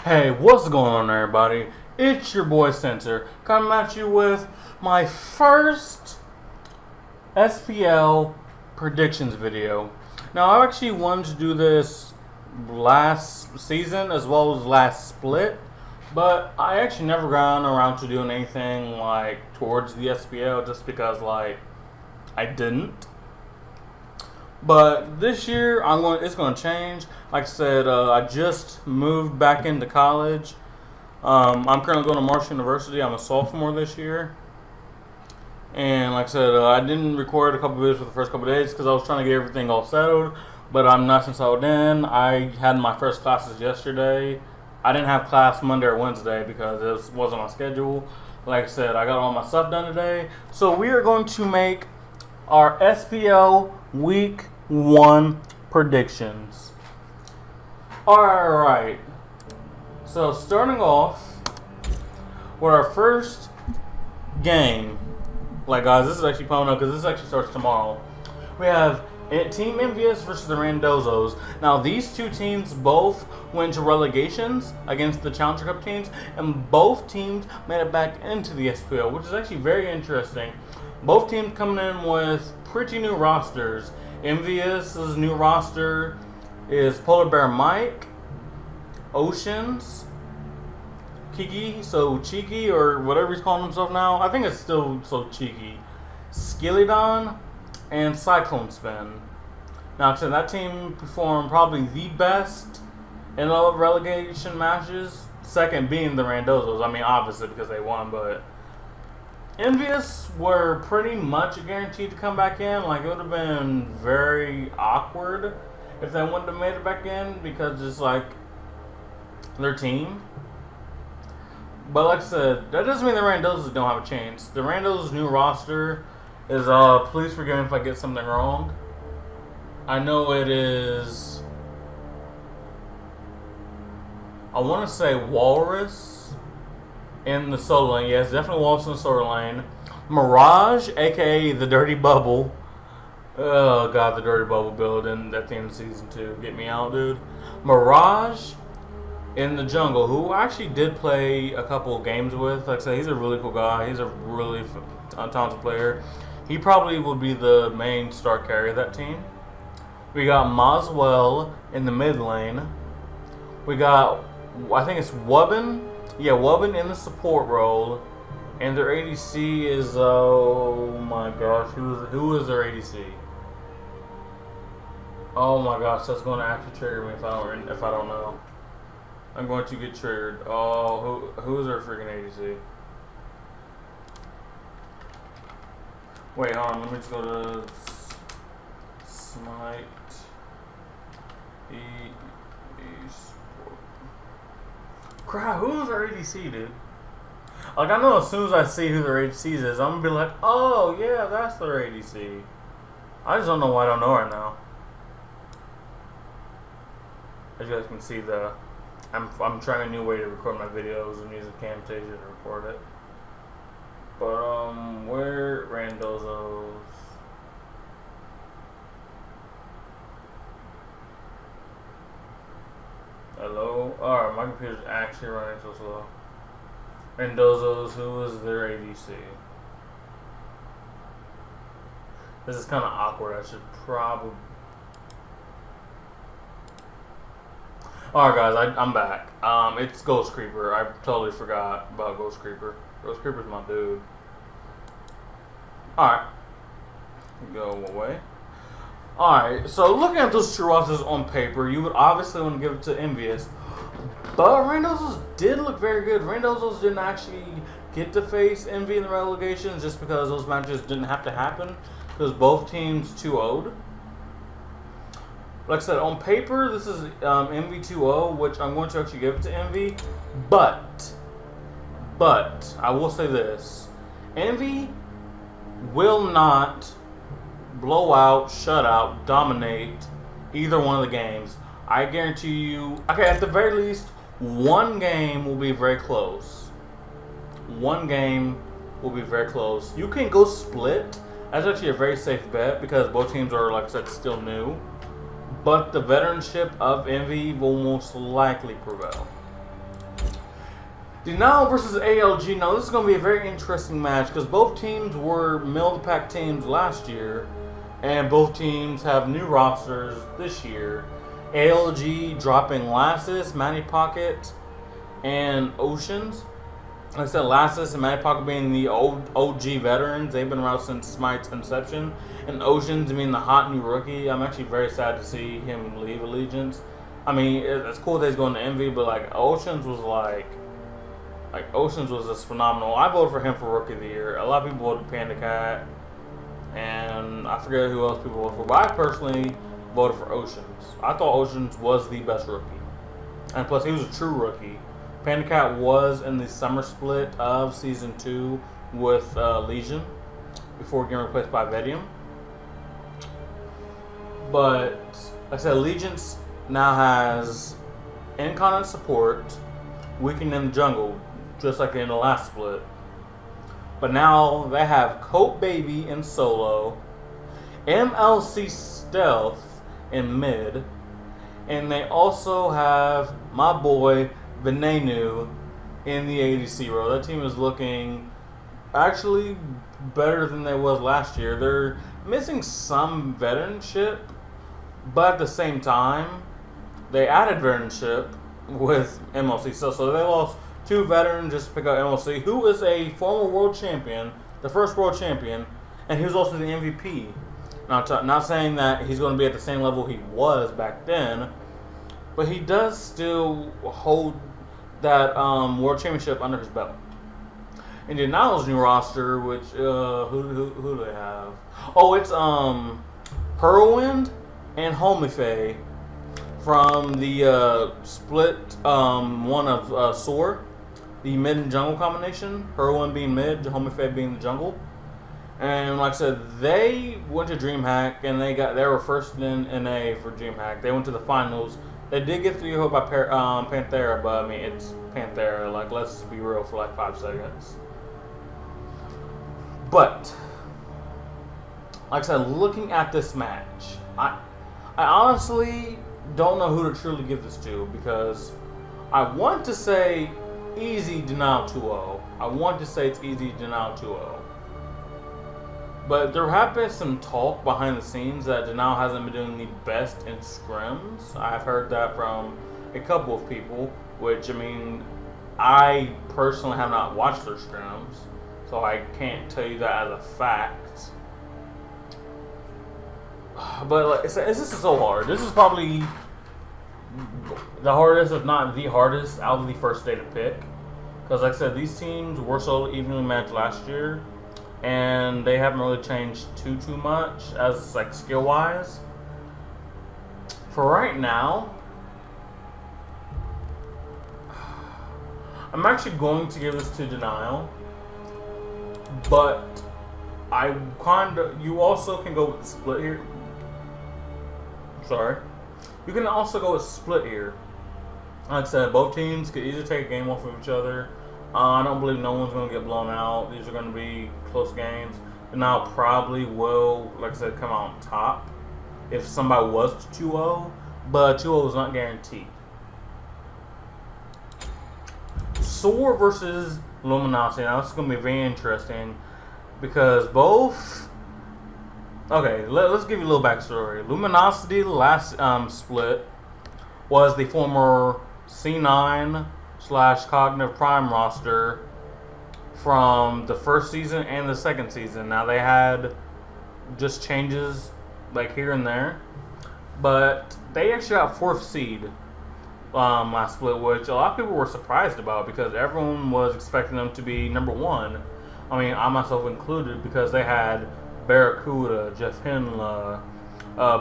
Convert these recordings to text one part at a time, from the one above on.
Hey, what's going on, everybody? It's your boy Center coming at you with my first SPL predictions video. Now, I actually wanted to do this last season as well as last split, but I actually never got around to doing anything like towards the SPL just because I didn't. But this year, it's going to change. Like I said, I just moved back into college. I'm currently going to Marshall University. I'm a sophomore this year. And like I said, I didn't record a couple videos for the first couple of days because I was trying to get everything all settled. But I'm nice and settled in. I had my first classes yesterday. I didn't have class Monday or Wednesday because it wasn't my schedule. Like I said, I got all my stuff done today. So we are going to make our SPL Week 1 predictions. Alright. So starting off with our first game. Like guys, this is actually coming up because this actually starts tomorrow. We have Team Envious versus the Randozos. Now these two teams both went to relegations against the Challenger Cup teams, and both teams made it back into the SPL, which is actually very interesting. Both teams coming in with pretty new rosters. Envious's new roster is Polar Bear Mike, Oceans, Kiki, so Cheeky, or whatever he's calling himself now. I think it's still so Cheeky. Skillydon and Cyclone Spin. Now, so that team performed probably the best in the relegation matches, second being the Randozos. I mean, obviously because they won, but Envious were pretty much guaranteed to come back in. Like, it would have been very awkward if they wouldn't have made it back in because it's like their team. But like I said, that doesn't mean the Randozos don't have a chance. The Randozos' new roster is, please forgive me if I get something wrong. I know it is, I want to say Walrus in the solo lane. Yes, definitely Walrus in the solo lane. Mirage, aka the Dirty Bubble. Oh god, the Dirty Bubble build at the end of season 2. Get me out, dude. Mirage in the jungle, who I actually did play a couple of games with. Like I said, he's a really cool guy. He's a really talented player. He probably would be the main star carry of that team. We got Moswell in the mid lane. We got, I think it's Wubbin. Yeah, Wubbin in the support role. And their ADC is, oh my gosh, who is their ADC? Oh my gosh, that's going to actually trigger me if I don't know. I'm going to get triggered. Oh, who is their freaking ADC? Wait, hold on, let me just go to Smite. Crap, who's their ADC, dude? Like, I know as soon as I see who their ADC is, I'm gonna be like, oh yeah, that's their ADC. I just don't know why I don't know right now. As you guys can see, I'm trying a new way to record my videos and using Camtasia to record it. But where Randozos? Hello? Alright, my computer's actually running so slow. Randozos, who is their ADC? This is kind of awkward. I should probably... Alright guys, I'm back. It's Ghost Creeper. I totally forgot about Ghost Creeper. Ghost Creeper's my dude. Alright. Go away. Alright, so looking at those two rosters on paper, you would obviously want to give it to Envious. But Randozos did look very good. Randozos didn't actually get to face Envy in the relegations just because those matches didn't have to happen. Because both teams 2-0'd. Like I said, on paper, this is Envy 2-0, which I'm going to actually give it to Envy. But, I will say this. Envy will not blow out, shut out, dominate either one of the games. I guarantee you, okay, at the very least, one game will be very close. One game will be very close. You can go split. That's actually a very safe bet because both teams are, like I said, still new. But the veteranship of Envy will most likely prevail. Denal versus ALG. Now, this is going to be a very interesting match because both teams were middle of the pack teams last year, and both teams have new rosters this year. ALG dropping Lassus, Matty Pocket, and Oceans. Like I said, Lassus and Matty Pocket being the old OG veterans. They've been around since Smite's inception. And Oceans being the hot new rookie. I'm actually very sad to see him leave Allegiance. I mean, it's cool that he's going to Envy, but like Oceans was Oceans was just phenomenal. I voted for him for Rookie of the Year. A lot of people voted Panda Cat, and I forget who else people voted for, but I personally voted for Oceans. I thought Oceans was the best rookie, and plus he was a true rookie. Panda Cat was in the summer split of Season 2 with Legion before getting replaced by Vedium. But, like I said, Allegiance now has Incarnate support, Weakened in the jungle, just like in the last split. But now they have Coat Baby in solo, MLC Stealth in mid, and they also have my boy Venenu in the ADC role. That team is looking actually better than they was last year. They're missing some veteranship, but at the same time, they added veteranship with MLC. So they lost 2 veterans just to pick up MLC, who is a former world champion, the first world champion, and he was also the MVP. Not saying that he's going to be at the same level he was back then, but he does still hold that world championship under his belt. And then Niall's new roster, which who do they have? Oh, it's Whirlwind and Homifay from the split one of Soar, the mid and jungle combination. Whirlwind being mid, Homifay being the jungle. And like I said, they went to DreamHack and they were first in NA for DreamHack. They went to the finals. They did get 3-0 by Panthera, but I mean, it's Panthera. Like, let's just be real for like 5 seconds. But, like I said, looking at this match, I honestly don't know who to truly give this to because I want to say easy Denial 2-0. I want to say it's easy Denial 2-0. But there have been some talk behind the scenes that Denial hasn't been doing the best in scrims. I've heard that from a couple of people, which, I mean, I personally have not watched their scrims, so I can't tell you that as a fact. But like, this is so hard. This is probably the hardest, if not the hardest, out of the first day to pick. Because like I said, these teams were so evenly matched last year, and they haven't really changed too much as like skill wise. For right now, I'm actually going to give this to Denial, but you also can go with split here. Sorry, you can also go with split here. Like I said, both teams could easily take a game off of each other. I don't believe no one's going to get blown out. These are going to be close games. And now probably will, like I said, come out on top if somebody was 2-0. But 2-0 is not guaranteed. Soar versus Luminosity. Now this is going to be very interesting because both... Okay, let's give you a little backstory. Luminosity, last split, was the former C9 / Cognitive Prime roster from the first season and the second season. Now they had just changes like here and there, but they actually got 4th seed last split, which a lot of people were surprised about because everyone was expecting them to be number 1. I mean, I myself included, because they had Barracuda, Jeff Hinla,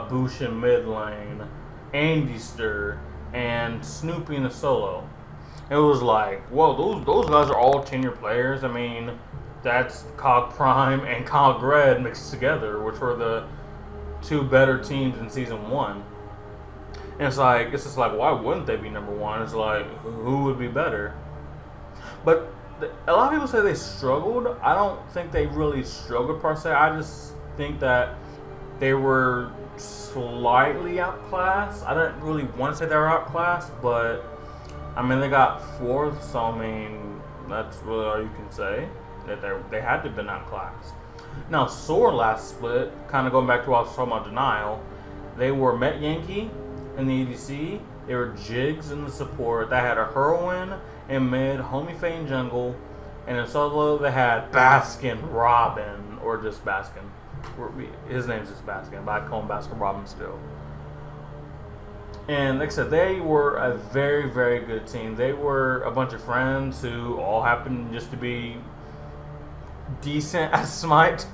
Bush in mid lane, Andyster, and Snoopy in the solo. It was like, whoa, those guys are all tenure players. I mean, that's Cog Prime and Cog Red mixed together, which were the 2 better teams in Season 1. And it's just like, why wouldn't they be number 1? It's like, who would be better? But a lot of people say they struggled. I don't think they really struggled per se. I just think that they were slightly outclassed. I don't really want to say they were outclassed, but I mean, they got 4th, so I mean, That's really all you can say. That they had to have been outclassed. Now, Soar last split, kind of going back to what I was talking about denial, they were Met Yankee in the ADC. They were Jigs in the support. They had a Heroine in mid, Homie Faye in jungle, and in solo they had Baskin Robin, or just Baskin. His name's just Baskin, but I call him Baskin Robin still. And like I said, they were a very, very good team. They were a bunch of friends who all happened just to be decent at Smite.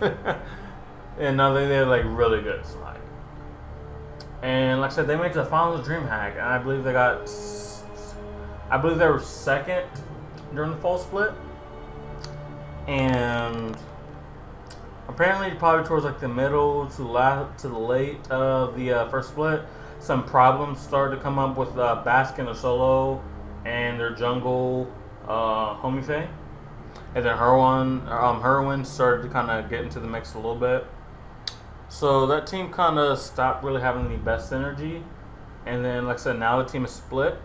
And now they're like really good at Smite. And like I said, they made it to the finals of DreamHack, and I believe they were second during the fall split. And apparently, probably towards like the middle to the late of the first split, some problems started to come up with Baskin or Solo and their jungle Homie Faye. And then Heroine started to kind of get into the mix a little bit. So that team kind of stopped really having the best synergy. And then, like I said, now the team is split.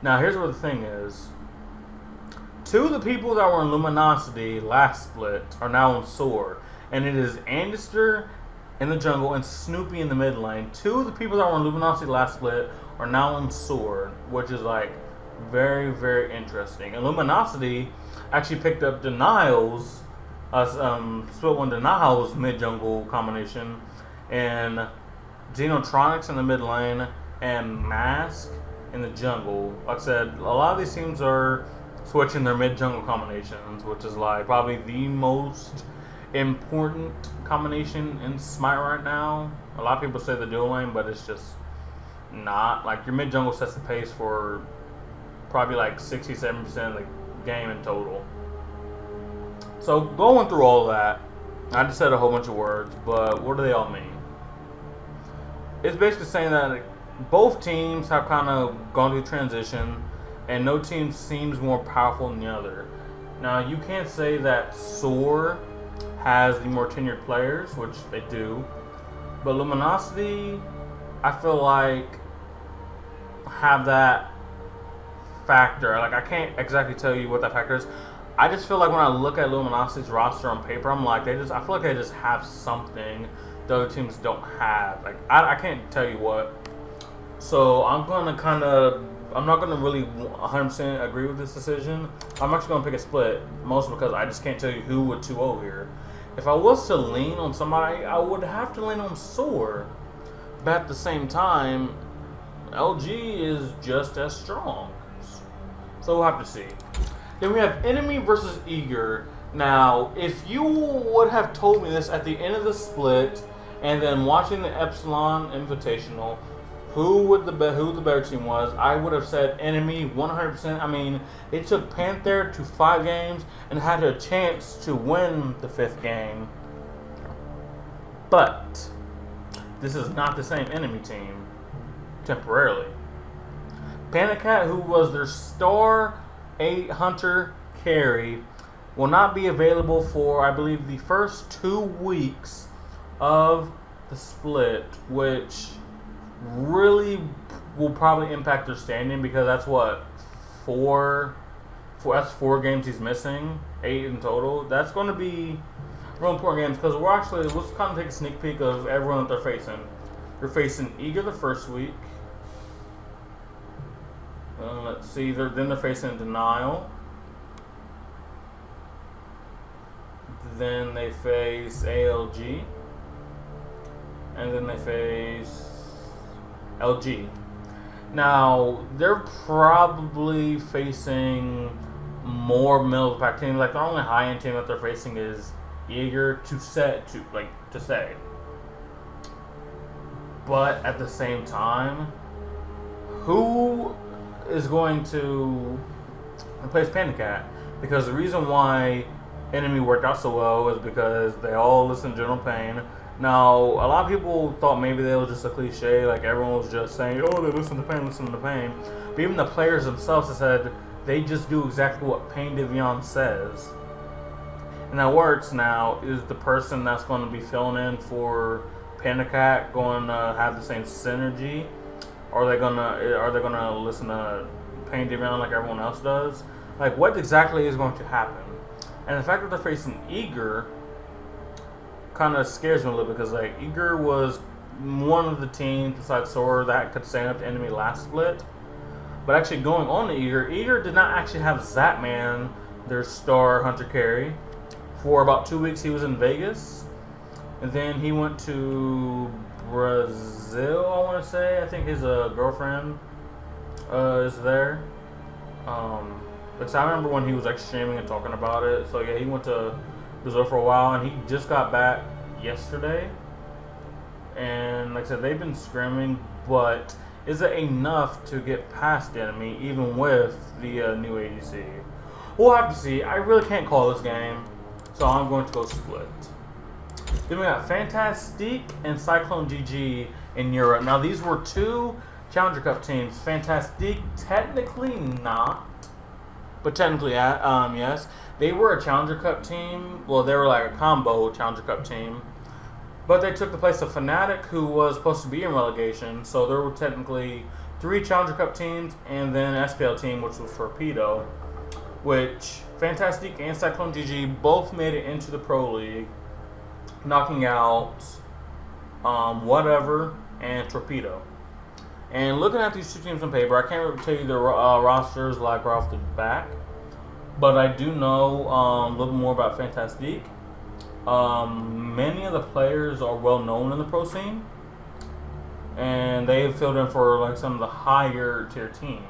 Now, here's what the thing is. Two of the people that were in Luminosity last split are now in Soar. And it is Andister in the jungle and Snoopy in the mid lane. Two of the people that were in Luminosity last split are now in Soar, which is like very, very interesting. And Luminosity actually picked up Denial's split one Denial's mid jungle combination, and Xenotronics in the mid lane and Mask in the jungle. Like I said, a lot of these teams are switching their mid jungle combinations, which is like probably the most important combination in Smite right now. A lot of people say the dual lane, but it's just not. Like, your mid jungle sets the pace for probably like 67% of the game in total. So going through all that, I just said a whole bunch of words, but what do they all mean? It's basically saying that both teams have kind of gone through transition, and no team seems more powerful than the other. Now, you can't say that Soar has the more tenured players, which they do, but Luminosity, I feel like, have that factor. Like, I can't exactly tell you what that factor is. I just feel like when I look at Luminosity's roster on paper, I'm like, I feel like they just have something the other teams don't have. Like, I can't tell you what. So I'm not gonna really 100% agree with this decision. I'm actually gonna pick a split, mostly because I just can't tell you who would 2-0 here. If I was to lean on somebody, I would have to lean on Soar. But at the same time, LG is just as strong. So we'll have to see. Then we have Enemy versus Eager. Now, if you would have told me this at the end of the split, and then watching the Epsilon Invitational, who the better team was, I would have said Enemy 100%. I mean, they took Panther to 5 games and had a chance to win the 5th game. But this is not the same Enemy team, temporarily. Panicat, who was their star 8 hunter carry, will not be available for, I believe, the first 2 weeks of the split, which really will probably impact their standing, because that's what, that's 4 games he's missing, 8 in total. That's going to be real important games, because let's kind of take a sneak peek of everyone that they're facing. They're facing Eager the first week. Let's see, then they're facing Denial. Then they face ALG. And then they face LG. Now, they're probably facing more middle of the pack teams. Like, the only high-end team that they're facing is Eager to say. But at the same time, who is going to replace Panicat? Because the reason why Enemy worked out so well is because they all listen to General Pain. Now, a lot of people thought maybe they were just a cliche, like everyone was just saying, oh, they listen to Pain. But even the players themselves have said they just do exactly what Pain Devion says. And that works. Now, is the person that's going to be filling in for Panicat going to have the same synergy? Are they gonna listen to Pain Devion like everyone else does? like what exactly is going to happen. And the fact that they're facing Eager kind of scares me a little bit because like Eager was one of the teams besides Sora that could stand up to enemy last split. But actually going on to Eager did not actually have Zapman, their star hunter carry. For about 2 weeks he was in Vegas. And then he went to Brazil, I want to say. I think his girlfriend is there. Because I remember when he was like streaming and talking about it. So yeah, he went to Brazil for a while and he just got back yesterday. And like I said, they've been scrimming, but is it enough to get past the enemy even with the new ADC? We'll have to see. I really can't call this game, so I'm going to go split. Then we got Fantastique and Cyclone GG in Europe. Now these were two Challenger Cup teams. Fantastique technically not, but technically yes. They were a Challenger Cup team. Well, they were like a combo Challenger Cup team. But they took the place of Fnatic, who was supposed to be in relegation. So there were technically 3 Challenger Cup teams and then an SPL team, which was Torpedo. Which Fantastique and Cyclone GG both made it into the Pro League, knocking out Whatever and Torpedo. And looking at these two teams on paper, I can't really tell you their rosters like right off the back. But I do know a little more about Fantastique. Many of the players are well known in the pro scene, and they've filled in for like some of the higher tier teams.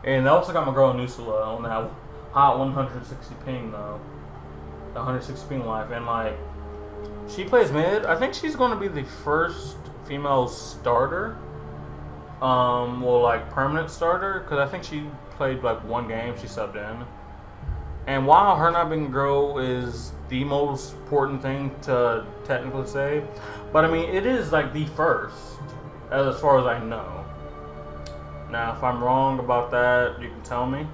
And they also got my girl Nusula on that hot 160 ping though, 160 ping life, and like she plays mid. I think she's going to be the first female starter, well like permanent starter, because I think she played like one game, she subbed in. And while her not being a girl is the most important thing to technically say, but I mean, it is like the first, as far as I know. Now, if I'm wrong about that, you can tell me.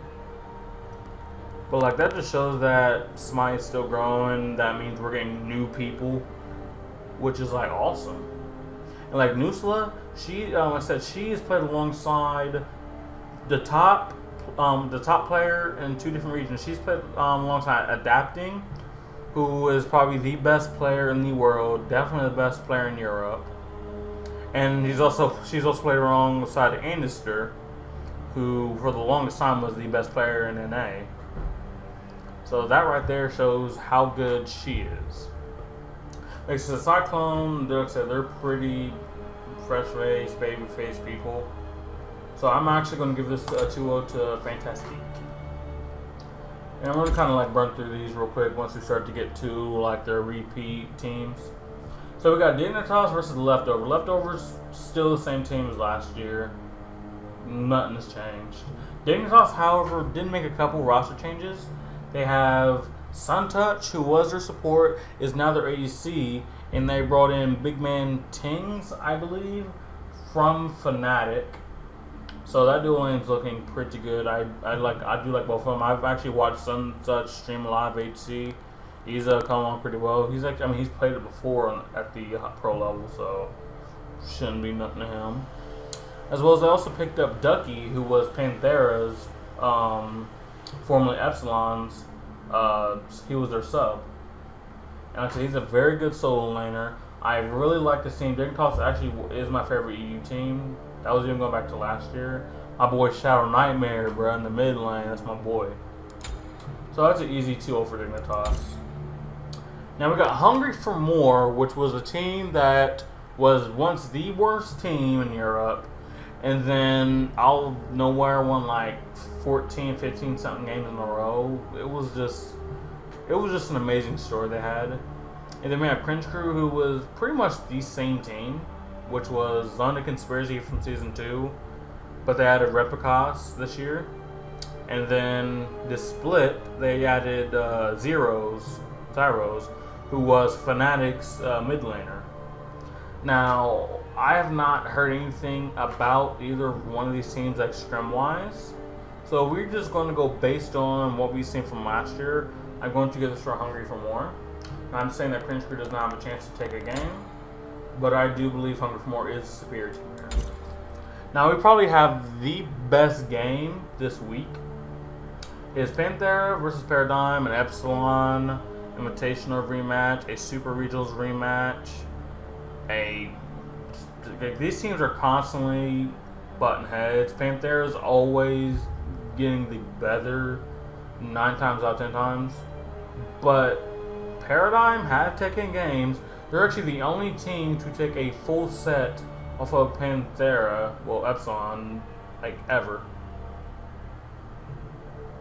But like, that just shows that Smite is still growing. That means we're getting new people, which is like awesome. And like Nusla, she, like I said, she has played alongside the top player in 2 different regions. She's played alongside Adapting, who is probably the best player in the world, definitely the best player in Europe. And she's also played alongside Anister, who for the longest time was the best player in NA. So that right there shows how good she is. Like I said, Cyclone, they're pretty fresh-faced, baby-faced people. So I'm actually going to give this a 2-0 to Fantastique. And I'm going to kind of like burn through these real quick once we start to get to like their repeat teams. So we got Dignitas versus the Leftover. Leftovers still the same team as last year. Nothing has changed. Dignitas, however, did make a couple roster changes. They have Suntouch, who was their support, is now their ADC, and they brought in Big Man Tings, I believe, from Fnatic. So that dual lane's looking pretty good. I do like both of them. I've actually watched Suntouch stream live HC. He's come along pretty well. He's actually, I mean, he's played it before at the pro level, so shouldn't be nothing to him. As well as they also picked up Ducky, who was Panthera's, formerly Epsilon's. He was their sub. And like I said, he's a very good solo laner. I really like this team. Dignitas actually is my favorite EU team. That was even going back to last year. My boy Shadow Nightmare, bro, in the mid lane. That's my boy. So that's an easy 2-0 for Dignitas. Now we got Hungry for More, which was a team that was once the worst team in Europe, and then out of nowhere won like 14, 15 something games in a row. It was just an amazing story they had. And then we have Cringe Crew, who was pretty much the same team, which was London Conspiracy from Season 2, but they added Replicas this year. And then this split, they added Zeros, who was Fnatic's mid laner. Now, I have not heard anything about either one of these teams like scrim-wise, so we're just going to go based on what we've seen from last year. I'm going to give this for Hungry for More. I'm saying that Cringe Crew does not have a chance to take a game, but I do believe Hungry for More is a superior team here. Now, we probably have the best game this week. is Panthera versus Paradigm, an Epsilon Invitational rematch, a Super Regionals rematch. These teams are constantly button heads. Panthera's always getting the better 9 times out of 10 times. But Paradigm have taken games. They're actually the only team to take a full set off of Panthera, well, Epsilon, like, ever.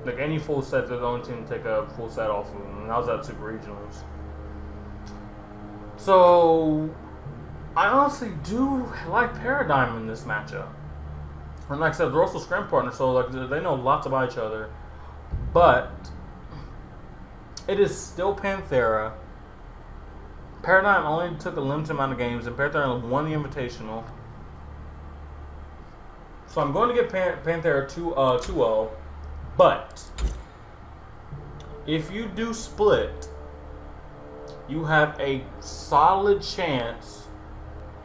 Like, any full set, they're the only team to take a full set off of them. And that was at Super Regionals. So, I honestly do like Paradigm in this matchup. And like I said, they're also scrim partners, so like they know lots about each other. But it is still Panthera. Paradigm only took a limited amount of games, and Panthera won the Invitational. So I'm going to give Panthera 2-0. But if you do split, you have a solid chance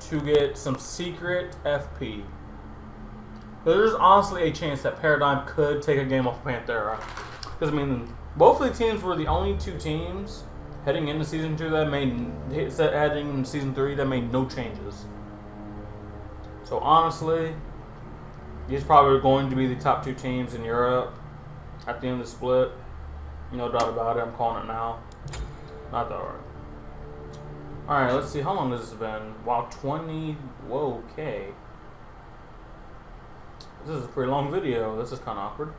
to get some secret FP. There's honestly a chance that Paradigm could take a game off of Panthera. Because, I mean, both of the teams were the only 2 teams heading into Season 2 that heading into Season 3 that made no changes. So, honestly, these probably going to be the top 2 teams in Europe at the end of the split. No doubt about it. I'm calling it now. Not that hard. Alright, let's see. How long has this been? Wow, 20. Whoa, okay. This is a pretty long video. This is kind of awkward.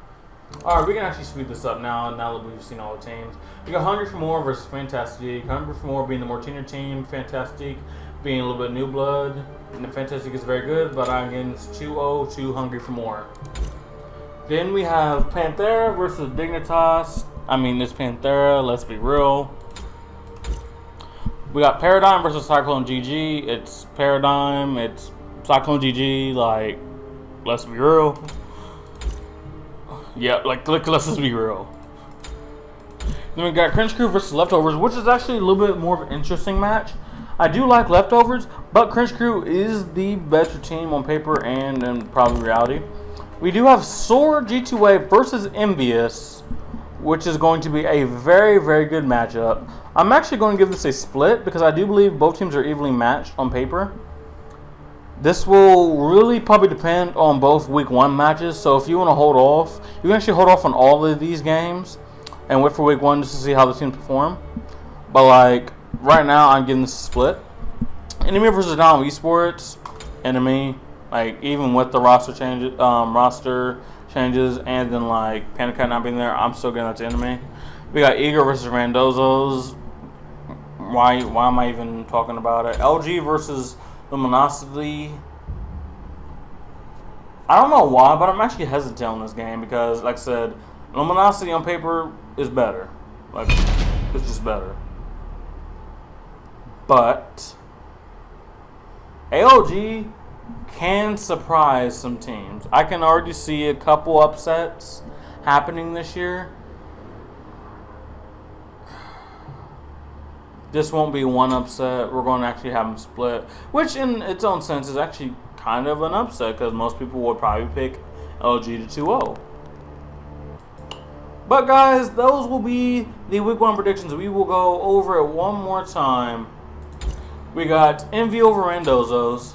Alright, we can actually speed this up now that we've seen all the teams. We got Hungry for More versus Fantastic. Hungry for More being the more tenured team. Fantastic being a little bit new blood. And the Fantastic is very good, but again, it's 2-0 to Hungry for More. Then we have Panthera versus Dignitas. I mean, it's Panthera, let's be real. We got Paradigm versus Cyclone GG. It's Paradigm, it's Cyclone GG, like, let's be real. Yeah, like, let's just be real. Then we got Cringe Crew versus Leftovers, which is actually a little bit more of an interesting match. I do like Leftovers, but Cringe Crew is the better team on paper and in probably reality. We do have Soar G2A versus Envious, which is going to be a very, very good matchup. I'm actually going to give this a split because I do believe both teams are evenly matched on paper. This will really probably depend on both week 1 matches. So if you want to hold off, you can actually hold off on all of these games and wait for week 1 just to see how the teams perform. But like right now, I'm giving this a split. Enemy versus Dom Esports. Enemy, like even with the roster changes, and then like Panic Cat not being there, I'm still getting that to Enemy. We got Eager versus Randozos. Why am I even talking about it? LG versus Luminosity. I don't know why, but I'm actually hesitant on this game because, like I said, Luminosity on paper is better. Like, it's just better. But ALG can surprise some teams. I can already see a couple upsets happening this year. This won't be one upset. We're going to actually have them split, which in its own sense is actually kind of an upset because most people would probably pick LG to 2-0. But guys, those will be the week 1 predictions. We will go over it one more time. We got Envy over Randozos,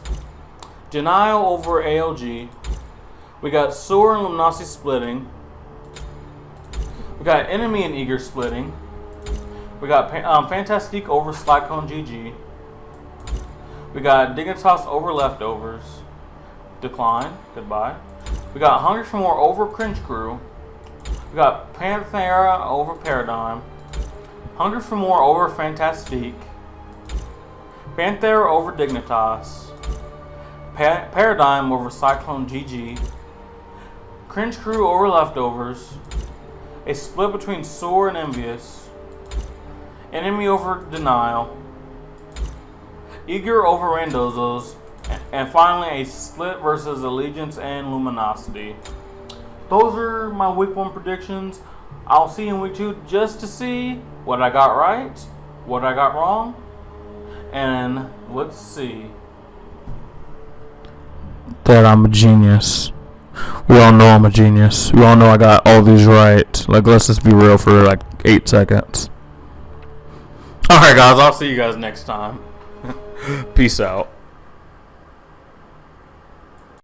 Denial over ALG. We got Soar and Luminosity splitting. We got Enemy and Eager splitting. We got Fantastique over Cyclone GG. We got Dignitas over Leftovers. Decline. Goodbye. We got Hungry for More over Cringe Crew. We got Panthera over Paradigm. Hungry for More over Fantastique. Panthera over Dignitas. Paradigm over Cyclone GG. Cringe Crew over Leftovers. A split between Soar and Envious. Enemy over Denial. Eager over Randozos. And finally a split versus Allegiance and Luminosity. Those are my week 1 predictions. I'll see you in week 2 just to see what I got right, what I got wrong. And let's see that I'm a genius. We all know I'm a genius. We all know I got all these right. Like, let's just be real for like 8 seconds. Alright, guys. I'll see you guys next time. Peace out.